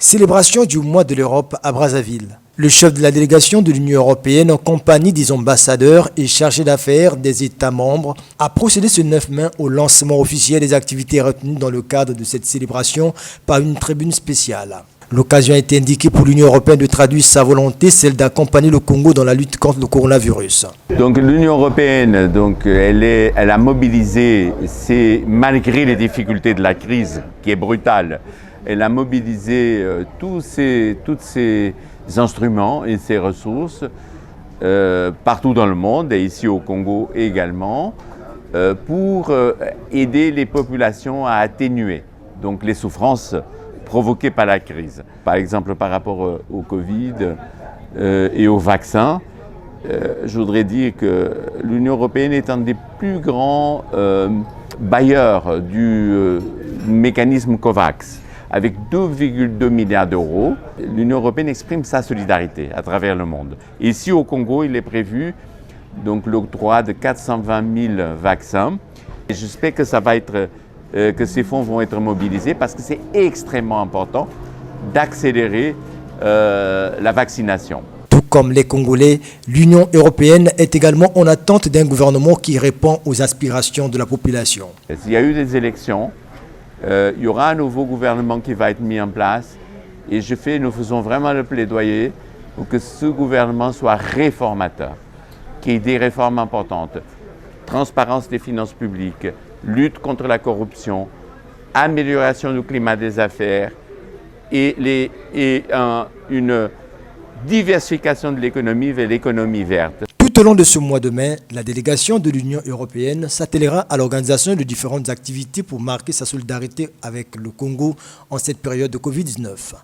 Célébration du mois de l'Europe à Brazzaville. Le chef de la délégation de l'Union européenne en compagnie des ambassadeurs et chargés d'affaires des États membres a procédé ce 9 mai au lancement officiel des activités retenues dans le cadre de cette célébration par une tribune spéciale. L'occasion a été indiquée pour l'Union européenne de traduire sa volonté, celle d'accompagner le Congo dans la lutte contre le coronavirus. Donc l'Union européenne, elle a mobilisé, malgré les difficultés de la crise qui est brutale, elle a mobilisé tous ces instruments et ces ressources partout dans le monde et ici au Congo également pour aider les populations à atténuer donc les souffrances provoquées par la crise. Par exemple, par rapport au Covid et au vaccin, je voudrais dire que l'Union européenne est un des plus grands bailleurs du mécanisme COVAX. Avec 2,2 milliards d'euros, l'Union européenne exprime sa solidarité à travers le monde. Ici au Congo, il est prévu l'octroi de 420 000 vaccins. Et j'espère que que ces fonds vont être mobilisés parce que c'est extrêmement important d'accélérer la vaccination. Tout comme les Congolais, l'Union européenne est également en attente d'un gouvernement qui répond aux aspirations de la population. Il y a eu des élections. Il y aura un nouveau gouvernement qui va être mis en place et nous faisons vraiment le plaidoyer pour que ce gouvernement soit réformateur, qu'il y ait des réformes importantes, transparence des finances publiques, lutte contre la corruption, amélioration du climat des affaires et une diversification de l'économie vers l'économie verte. Tout au long de ce mois de mai, la délégation de l'Union européenne s'attellera à l'organisation de différentes activités pour marquer sa solidarité avec le Congo en cette période de Covid-19.